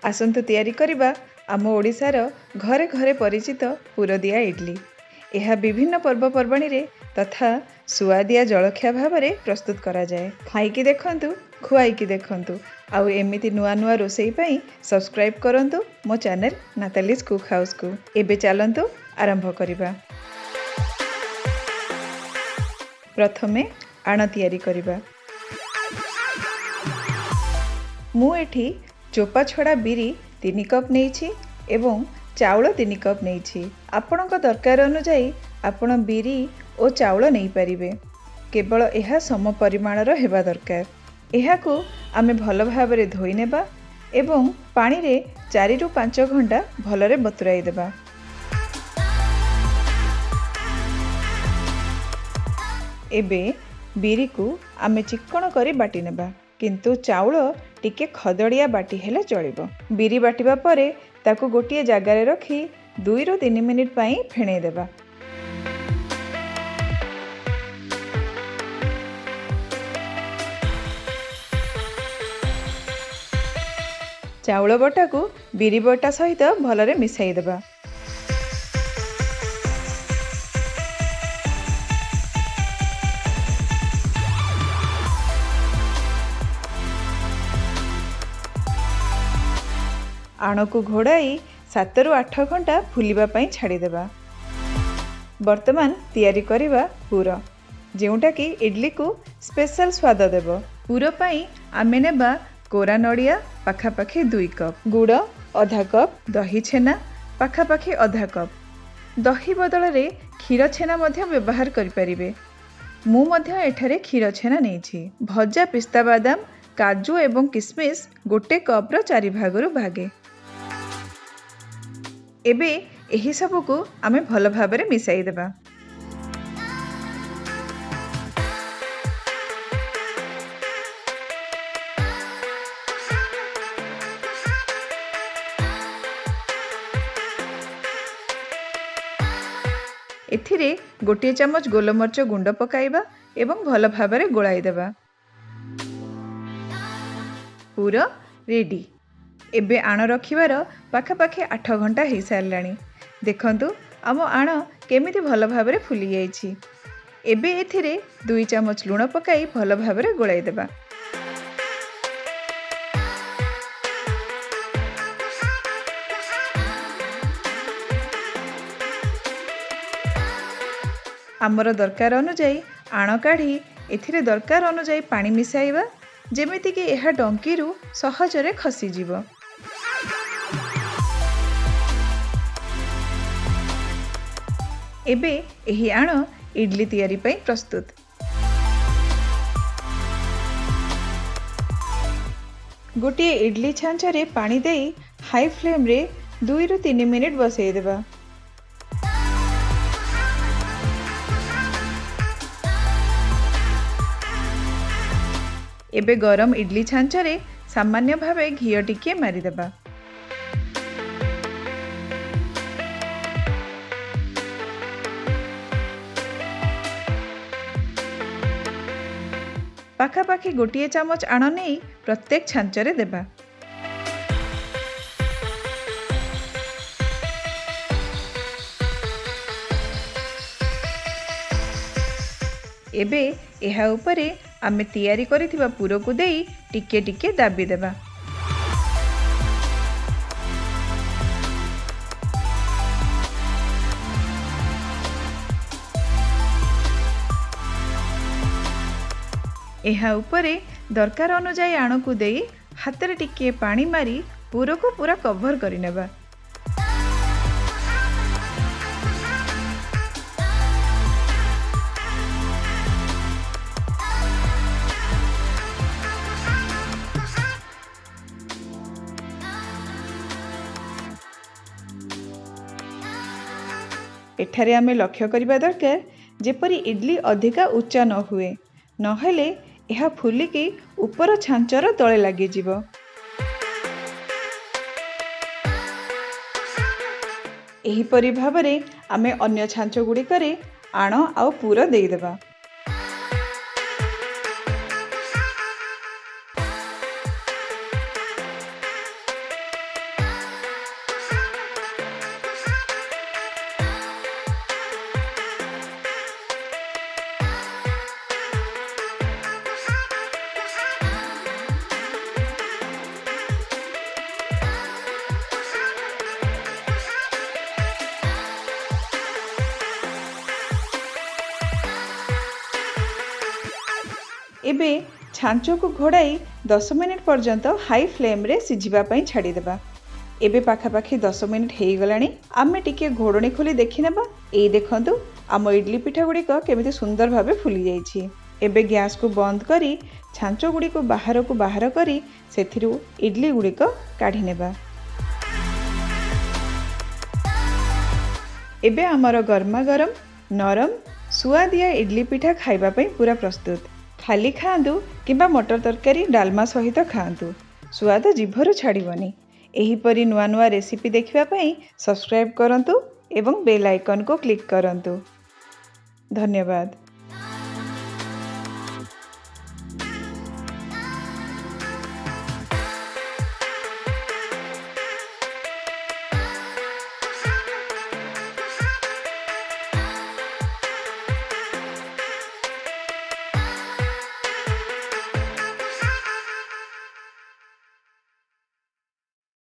आसन्तु तैयारी करिबा आम ओडिशार घरे घरे परिचित पुरदिया इडली। यह विभिन्न पर्वपर्वाणी रे तथा सुआदिया जलखिया भाव में प्रस्तुत करा जाए। खाइकी देखंतु, खुआइकी देखंतु। आउ एमिति नुआ नुआ रोसई पाई सब्सक्राइब करंतु मो चैनल नातालीज कुक हाउस को। एबे चलंतु आरंभ करिबा। प्रथमे आण तैयारी करिबा। मु एठी चोपा छड़ा बिरी 3 कप नेइछि एवं चाउल 3 कप नेइछि। आपणक दरकार अनुसार आपण बिरी और चाउल नहीं पारिबे। केवल यह सम परिमाणर हेबा दरकार। एहाकू आमे भल भाबरे धोई नेबा एवं पानी रे 4 रु 5 घंटा भलरे बतुराई देबा। एबे बिरी को आमे चिक्कण करी बाटी नेबा, किंतु चाउल टिके खदड़िया बाटी हेले चलिबो। बिरी बाटिबा परे ताकू गोटिए जगार रखी 2 रु 3 मिनिट पाई फेणई देबा। चाउल बटा को बिरी बटा सहित भलरे मिसाई देबा। आण को घोड़ाई 7 रु 8 घंटा फुलिबा पाई छाड़ी देबा। वर्तमान तैयारी करिबा पुर, जेउटा कि इडली को स्पेशल स्वाद देबो। पुर पाई आमे नेबा कोरा नड़िया पाखापाखि 2 कप, गुड़ आधा कप, दही छेना पाखापाखि आधा कप। दही बदल रे क्षीर छेना मध्य व्यवहार करि परिबे। मु मध्य एठारे क्षीर छेना नेछि। भजा पिस्ता बादाम, काजू एवं किसमिस 1 कप रो 4 भागरु भागे। एबे एही सबु को आमे भल भाबरे मिसाई देबा। एथिरे 1 चमच गोलमर्च गुंड पकाइबा एवं भल भाबरे गोलाई देबा। पूरा रेडी। एबे आण रखिबार पाखापाखि 8 घंटा हो सारानी। देखंतु आम आण केमिति भल भाबरे फुली जाइछि। एबे एथिरे 2 चमच लूण पकाई भल भाबरे गोलाई देबा। आमर दरकार अनुसार आण काढ़ी एथिरे दरकार अनुसार पानी मिसाइबा, जेमिति कि यह डंकीरू सहजरे खसी जीव। एबे एही आण इडली तैयारी पाई प्रस्तुत। गोटे इडली छांचरे पानी देई हाई फ्लेम रे 2 रु 3 मिनिट बसई देबा। एबे गरम इडली छांचरे सामान्य भावे घी टिके मारी देबा। पाखापाखि 1 चमच आण नहीं प्रत्येक छांचरे देबा। एबे एहा उपरे आमे तैयारी करिथिबा पुर को देई टिके टिके दाबी देबा। एहा उपरे दरकार अनुसार आण को देई हाथ रे टिके पानी मारी पुर को पूरा कवर करि नेबा। एठारे आमे लक्ष्य करिबा दरकार जेपरी इडली अधिका उच्चा न हुए, नहेले यह फुलिकी ऊपर छांचर तले लगी जीवो। एहीपरि भाबरे आमे अन्य छांच गुड़िकरे आण आउ पूर देइदेबा। ଏବେ ଛାଞ୍ଚକୁ ଘୋଡ଼ାଇ 10 ମିନିଟ୍ ପର୍ଯ୍ୟନ୍ତ ହାଇ ଫ୍ଲେମ୍ରେ ସିଝିବା ପାଇଁ ଛାଡ଼ିଦେବା। ଏବେ ପାଖାପାଖି 10 ମିନିଟ୍ ହେଇଗଲାଣି। ଆମେ ଟିକେ ଘୋଡ଼ଣୀ ଖୋଲି ଦେଖିନେବା। ଏଇ ଦେଖନ୍ତୁ ଆମ ଇଡଲି ପିଠା ଗୁଡ଼ିକ କେମିତି ସୁନ୍ଦର ଭାବେ ଫୁଲି ଯାଇଛି। ଏବେ ଗ୍ୟାସ୍କୁ ବନ୍ଦ କରି ଛାଞ୍ଚ ଗୁଡ଼ିକୁ ବାହାରକୁ ବାହାର କରି ସେଥିରୁ ଇଡଲି ଗୁଡ଼ିକ କାଢ଼ି ନେବା। ଏବେ ଆମର ଗରମା ଗରମ ନରମ ସୁଆଦିଆ ଇଡଲି ପିଠା ଖାଇବା ପାଇଁ ପୁରା ପ୍ରସ୍ତୁତ। ଖାଲି ଖାଆନ୍ତୁ କିମ୍ବା ମଟର ତରକାରୀ ଡାଲମା ସହିତ ଖାଆନ୍ତୁ, ସୁଆଦ ଜିଭରୁ ଛାଡ଼ିବନି। ଏହିପରି ନୂଆ ନୂଆ ରେସିପି ଦେଖିବା ପାଇଁ ସବସ୍କ୍ରାଇବ୍ କରନ୍ତୁ ଏବଂ ବେଲ୍ ଆଇକନ୍କୁ କ୍ଲିକ୍ କରନ୍ତୁ। ଧନ୍ୟବାଦ।